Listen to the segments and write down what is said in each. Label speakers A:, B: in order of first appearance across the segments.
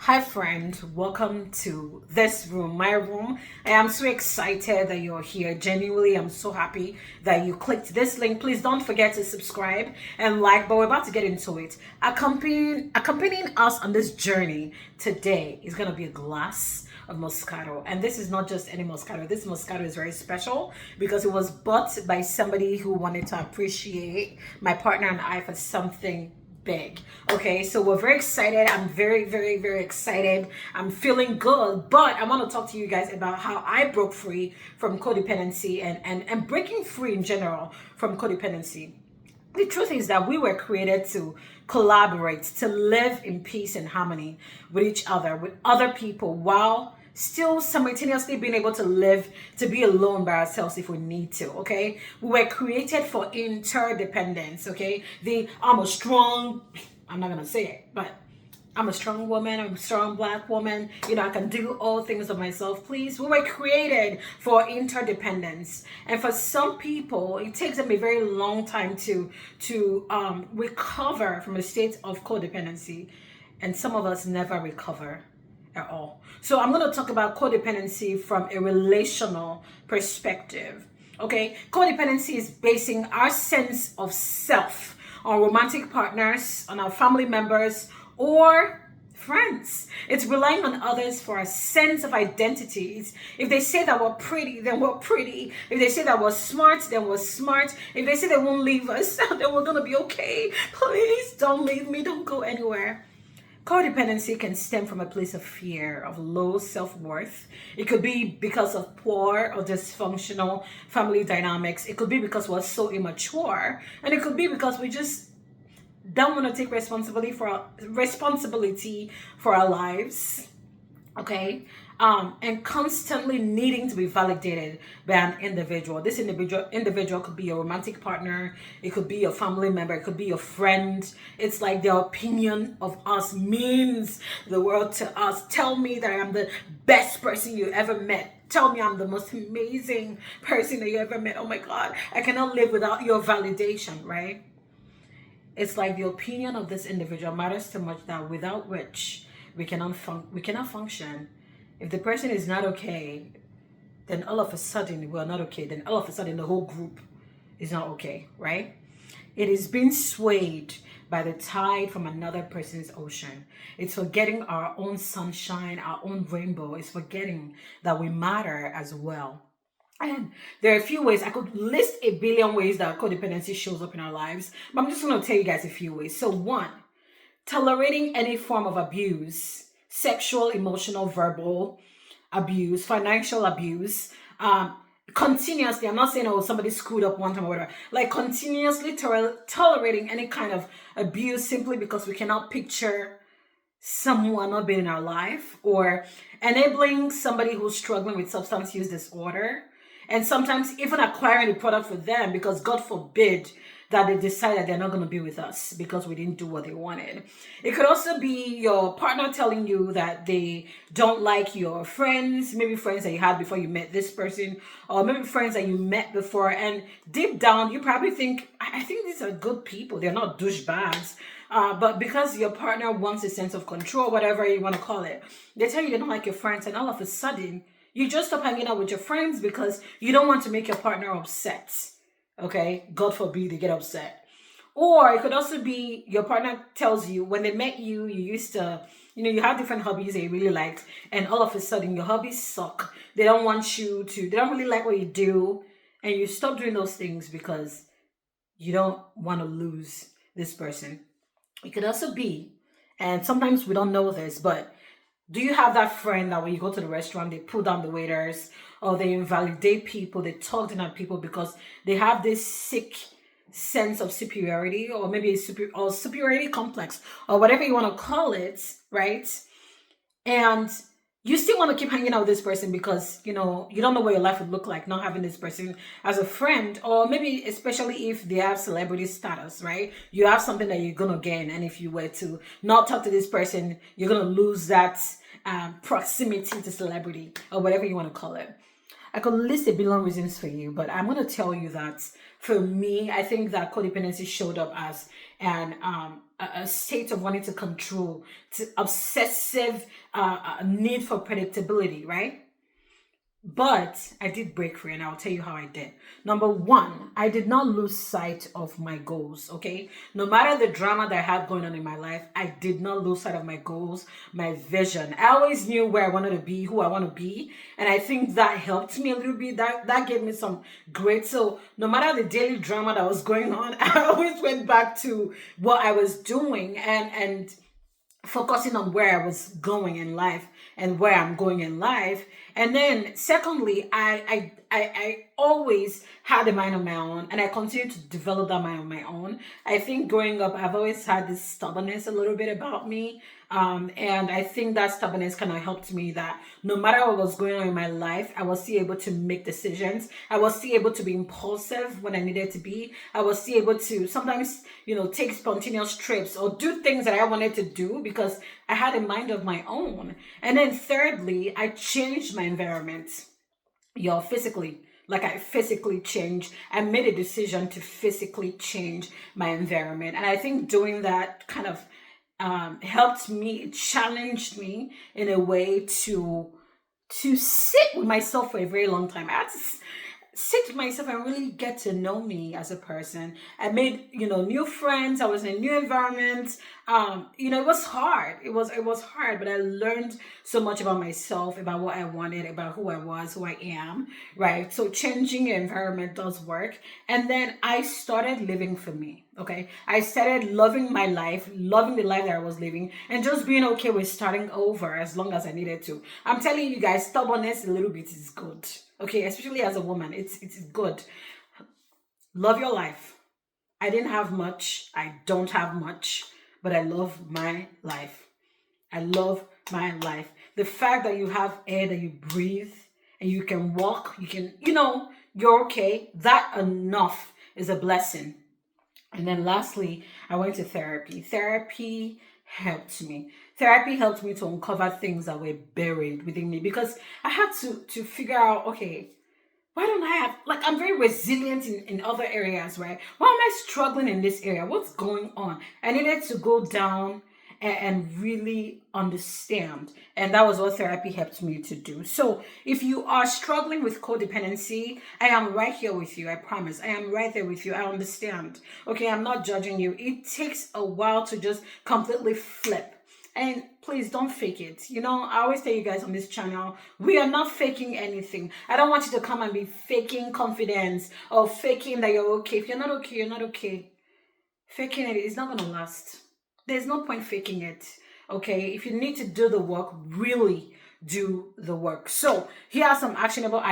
A: Hi, friend. Welcome to this room, my room. I am so excited that you're here. Genuinely, I'm so happy that you clicked this link. Please don't forget to subscribe and like. But we're about to get into it. Accompanying us on this journey today is gonna be a glass of Moscato, and this is not just any Moscato. This Moscato is very special because it was bought by somebody who wanted to appreciate my partner and I for something big. Okay, so we're very excited. I'm very excited. I'm feeling good, but I want to talk to you guys about how I broke free from codependency and breaking free in general from codependency. The truth is that we were created to collaborate, to live in peace and harmony with each other, with other people, while still simultaneously being able to live, to be alone by ourselves if we need to. Okay, we were created for interdependence. Okay, I'm not gonna say it, but I'm a strong woman, I'm a strong black woman, I can do all things of myself. Please, we were created for interdependence. And for some people, it takes them a very long time to recover from a state of codependency. And some of us never recover at all. So I'm going to talk about codependency from a relational perspective. Okay, codependency is basing our sense of self on romantic partners, on our family members, or friends. It's relying on others for a sense of identities. If they say that we're pretty, then we're pretty. If they say that we're smart, then we're smart. If they say they won't leave us, then we're gonna be okay. Please don't leave me, don't go anywhere. Codependency can stem from a place of fear, of low self-worth. It could be because of poor or dysfunctional family dynamics. It could be because we're so immature. And it could be because we just don't want to take responsibility for our lives. Okay, and constantly needing to be validated by an individual. This individual could be a romantic partner, it could be a family member, it could be a friend. It's like their opinion of us means the world to us. Tell me that I am the best person you ever met. Tell me I'm the most amazing person that you ever met. Oh my God, I cannot live without your validation, right? It's like the opinion of this individual matters so much that without which we cannot function. If the person is not okay, then all of a sudden we're not okay. Then all of a sudden the whole group is not okay, right? It is being swayed by the tide from another person's ocean. It's forgetting our own sunshine, our own rainbow. It's forgetting that we matter as well. And there are a few ways. I could list a billion ways that codependency shows up in our lives, but I'm just going to tell you guys a few ways. So, one, tolerating any form of abuse, sexual, emotional, verbal abuse, financial abuse, continuously. I'm not saying, oh, somebody screwed up one time or whatever. Like continuously tolerating any kind of abuse simply because we cannot picture someone not being in our life, or enabling somebody who's struggling with substance use disorder, and sometimes even acquiring the product for them because God forbid that they decide that they're not going to be with us because we didn't do what they wanted. It could also be your partner telling you that they don't like your friends, maybe friends that you had before you met this person, or maybe friends that you met before, and deep down you probably think, I think these are good people, they're not douchebags. But because your partner wants a sense of control, whatever you want to call it, they tell you they don't like your friends, and all of a sudden you just stop hanging out with your friends because you don't want to make your partner upset. Okay, God forbid they get upset. Or it could also be your partner tells you when they met you, you used to, you have different hobbies that you really liked, and all of a sudden your hobbies suck. They don't want you to, they don't really like what you do, and you stop doing those things because you don't want to lose this person. It could also be, and sometimes we don't know this, but do you have that friend that when you go to the restaurant, they pull down the waiters, or they invalidate people, they talk down at people because they have this sick sense of superiority, or maybe or superiority complex, or whatever you want to call it, right? And you still want to keep hanging out with this person because you don't know what your life would look like not having this person as a friend, or maybe especially if they have celebrity status, right? You have something that you're gonna gain, and if you were to not talk to this person, you're gonna lose that proximity to celebrity, or whatever you want to call it. I could list a billion reasons for you, but I'm going to tell you that for me, I think that codependency showed up as a state of wanting to control, to obsessive need for predictability, right? But I did break free, and I'll tell you how I did. Number one, I did not lose sight of my goals. Okay. No matter the drama that I had going on in my life, I did not lose sight of my goals, my vision. I always knew where I wanted to be, who I want to be. And I think that helped me a little bit. That gave me some great. So no matter the daily drama that was going on, I always went back to what I was doing and focusing on where I was going in life and where I'm going in life. And then secondly, I always had a mind of my own, and I continue to develop that mind of my own. I think growing up, I've always had this stubbornness a little bit about me. And I think that stubbornness kind of helped me that no matter what was going on in my life, I was still able to make decisions. I was still able to be impulsive when I needed to be. I was still able to sometimes, take spontaneous trips or do things that I wanted to do because I had a mind of my own. And then thirdly, I changed my environment, physically. Like I physically changed. I made a decision to physically change my environment. And I think doing that kind of helped me, it challenged me in a way to sit with myself for a very long time. I had to sit with myself and really get to know me as a person. I made, new friends. I was in a new environment. It was hard. It was hard, but I learned so much about myself, about what I wanted, about who I was, who I am, right? So changing your environment does work. And then I started living for me. Okay. I started loving my life, loving the life that I was living, and just being okay with starting over as long as I needed to. I'm telling you guys, stubbornness a little bit is good. Okay, especially as a woman, it's good. Love your life. I didn't have much. I don't have much, but I love my life. I love my life. The fact that you have air that you breathe and you can walk, you're okay. That enough is a blessing. And then lastly, I went to therapy. Therapy helped me to uncover things that were buried within me because I had to figure out, okay, why don't I have, like, I'm very resilient in other areas, right? Why am I struggling in this area? What's going on? I needed to go down and really understand. And that was what therapy helped me to do. So if you are struggling with codependency, I am right here with you. I promise. I am right there with you. I understand. Okay, I'm not judging you. It takes a while to just completely flip. And please don't fake it. I always tell you guys on this channel, we are not faking anything. I don't want you to come and be faking confidence or faking that you're okay. If you're not okay, you're not okay. Faking it is not going to last. There's no point faking it. Okay. If you need to do the work, really do the work. So here are some actionable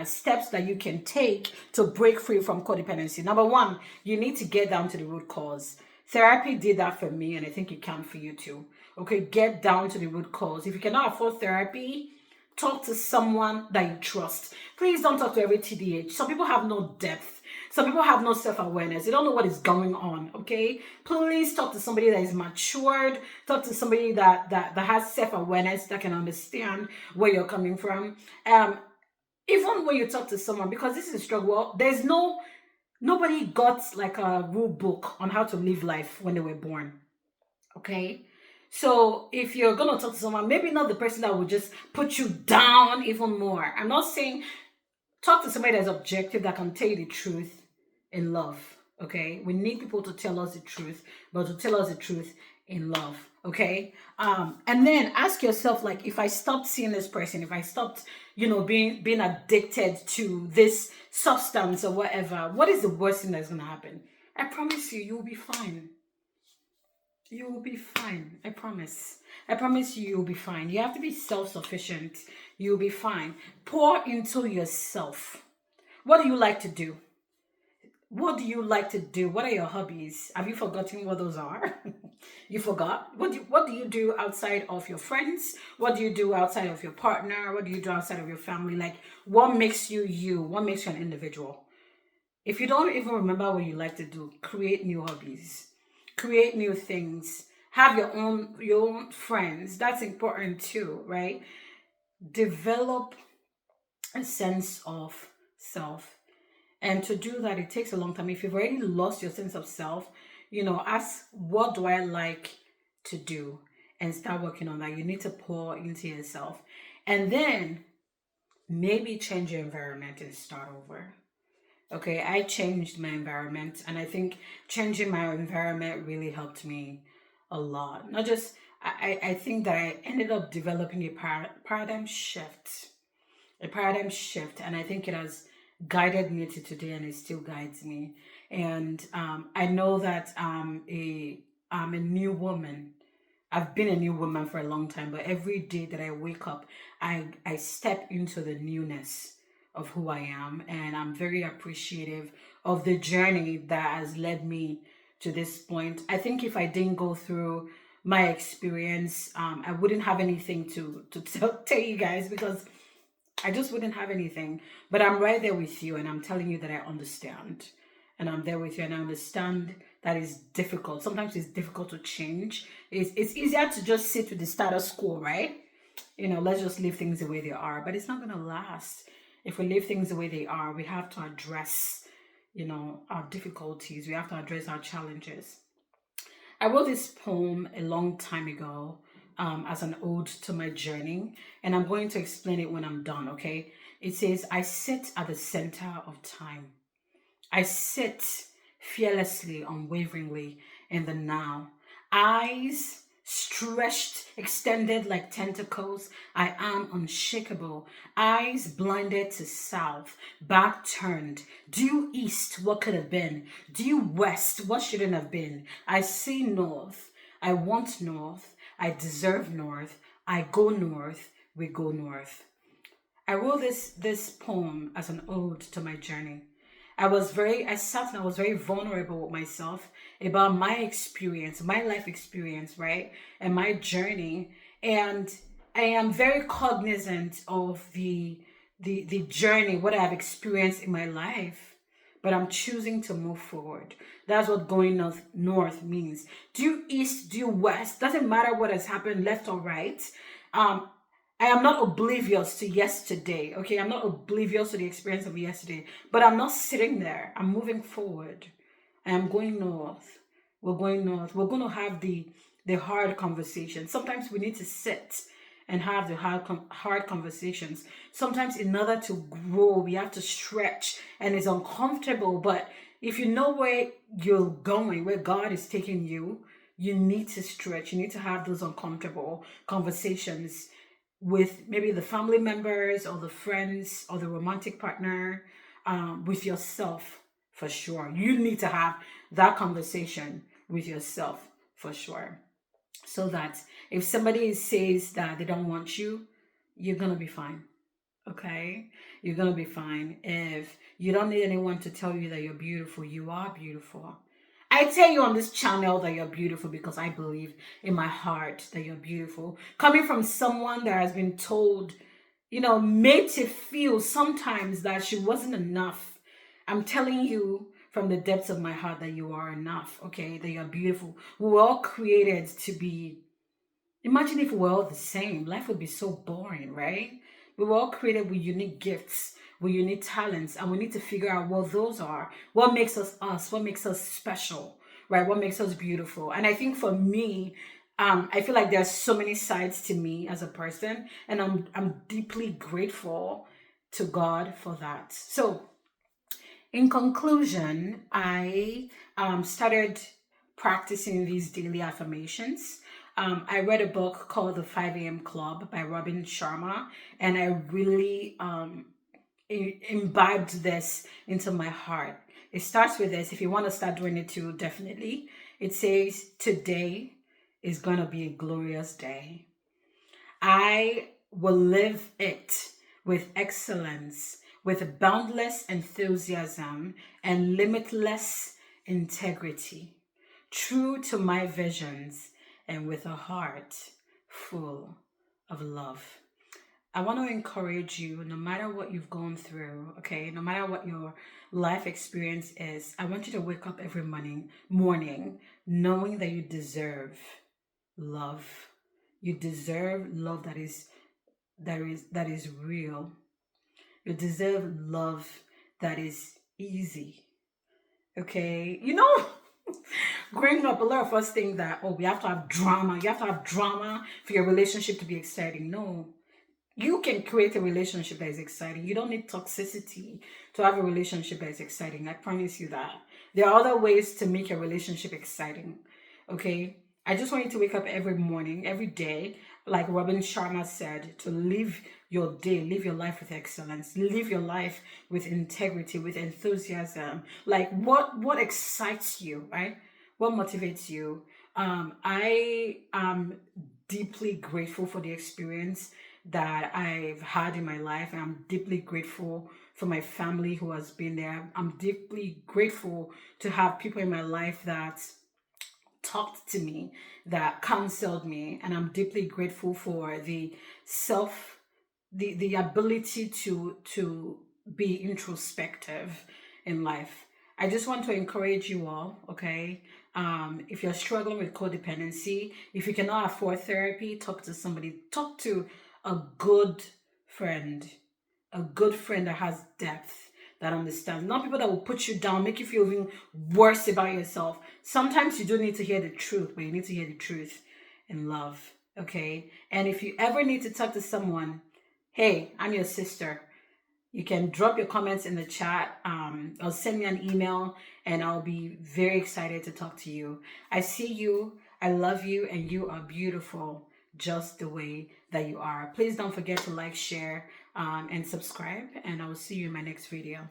A: steps that you can take to break free from codependency. Number one, you need to get down to the root cause. Therapy did that for me, and I think it can for you too. Okay, get down to the root cause. If you cannot afford therapy, talk to someone that you trust. Please don't talk to every TDH. Some people have no depth. Some people have no self-awareness. They don't know what is going on, okay? Please talk to somebody that is matured. Talk to somebody that has self-awareness, that can understand where you're coming from. Even when you talk to someone, because this is a struggle, nobody got like a rule book on how to live life when they were born, okay? So if you're going to talk to someone, maybe not the person that will just put you down even more. I'm not saying talk to somebody that's objective, that can tell you the truth in love. Okay. We need people to tell us the truth, but to tell us the truth in love. Okay. And then ask yourself, like, if I stopped seeing this person, if I stopped, being addicted to this substance or whatever, what is the worst thing that's going to happen? I promise you'll be fine. You will be fine. I promise. I promise you'll be fine. You have to be self-sufficient. You'll be fine. Pour into yourself. What do you like to do? What do you like to do? What are your hobbies? Have you forgotten what those are? You forgot? What do you do outside of your friends? What do you do outside of your partner? What do you do outside of your family? Like, what makes you you? What makes you an individual? If you don't even remember what you like to do, create new hobbies. Create new things. Have your own friends. That's important too, right? Develop a sense of self. And to do that, it takes a long time. If you've already lost your sense of self, ask, what do I like to do? And start working on that. You need to pour into yourself. And then maybe change your environment and start over. Okay, I changed my environment, and I think changing my environment really helped me a lot. Not just, I think that I ended up developing a paradigm shift, and I think it has guided me to today, and it still guides me. And I know that I'm a new woman. I've been a new woman for a long time, but every day that I wake up, I step into the newness of who I am, and I'm very appreciative of the journey that has led me to this point. I think if I didn't go through my experience, I wouldn't have anything to tell you guys, because I just wouldn't have anything. But I'm right there with you, and I'm telling you that I understand. And I'm there with you, and I understand that it's difficult. Sometimes it's difficult to change. It's easier to just sit with the status quo, right? Let's just leave things the way they are. But it's not going to last. If we leave things the way they are, we have to address, our difficulties. We have to address our challenges. I wrote this poem a long time ago, as an ode to my journey, and I'm going to explain it when I'm done, okay? It says, I sit at the center of time. I sit fearlessly, unwaveringly in the now. Eyes stretched, extended like tentacles. I am unshakable. Eyes blinded to south, back turned. Due east, what could have been? Due west, what shouldn't have been? I see north. I want north. I deserve north. I go north. We go north. I wrote this poem as an ode to my journey. I sat and I was very vulnerable with myself about my experience, my life experience, right? And my journey. And I am very cognizant of the journey, what I've experienced in my life. But I'm choosing to move forward. That's what going north means. Due east, due west, doesn't matter what has happened, left or right. Um, I am not oblivious to yesterday, okay? I'm not oblivious to the experience of yesterday, but I'm not sitting there. I'm moving forward. I am going north. We're going north. We're going to have the hard conversation. Sometimes we need to sit and have the hard conversations. Sometimes in order to grow, we have to stretch, and it's uncomfortable, but if you know where you're going, where God is taking you, you need to stretch. You need to have those uncomfortable conversations with maybe the family members or the friends or the romantic partner, with yourself for sure. You need to have that conversation with yourself for sure. So that if somebody says that they don't want you, you're going to be fine. Okay? You're going to be fine. If you don't need anyone to tell you that you're beautiful, you are beautiful. I tell you on this channel that you're beautiful because I believe in my heart that you're beautiful. Coming from someone that has been told, made to feel sometimes that she wasn't enough. I'm telling you from the depths of my heart that you are enough, okay? That you're beautiful. We were all created to be. Imagine if we were all the same. Life would be so boring, right? We were all created with unique gifts, with unique talents, and we need to figure out what those are. What makes us, what makes us special, right? What makes us beautiful. And I think for me, I feel like there's so many sides to me as a person, and I'm deeply grateful to God for that. So in conclusion, I started practicing these daily affirmations. I read a book called The 5 a.m. Club by Robin Sharma, and I really imbibed this into my heart. It starts with this. If you want to start doing it too, definitely. It says, today is going to be a glorious day. I will live it with excellence, with boundless enthusiasm and limitless integrity, true to my visions and with a heart full of love. I want to encourage you, no matter what you've gone through, okay, no matter what your life experience is, I want you to wake up every morning knowing that you deserve love. You deserve love that is real. You deserve love that is easy. Okay? Growing up, a lot of us think that, oh, we have to have drama. You have to have drama for your relationship to be exciting. No. You can create a relationship that is exciting. You don't need toxicity to have a relationship that is exciting. I promise you that. There are other ways to make a relationship exciting. Okay? I just want you to wake up every morning, every day, like Robin Sharma said, to live your day, live your life with excellence, live your life with integrity, with enthusiasm. Like what excites you, right? What motivates you? I am deeply grateful for the experience that I've had in my life. And I'm deeply grateful for my family who has been there. I'm deeply grateful to have people in my life that talked to me, that counseled me, and I'm deeply grateful for the ability to be introspective in life. I just want to encourage you all, okay? If you're struggling with codependency, if you cannot afford therapy, talk to somebody. Talk to a good friend, a good friend that has depth, that understands. Not people that will put you down, make you feel even worse about yourself. Sometimes you do need to hear the truth, but you need to hear the truth in love, okay? And if you ever need to talk to someone, hey, I'm your sister. You can drop your comments in the chat, or send me an email, and I'll be very excited to talk to you. I see you, I love you, and you are beautiful just the way that you are. Please don't forget to like, share, and subscribe, and I will see you in my next video.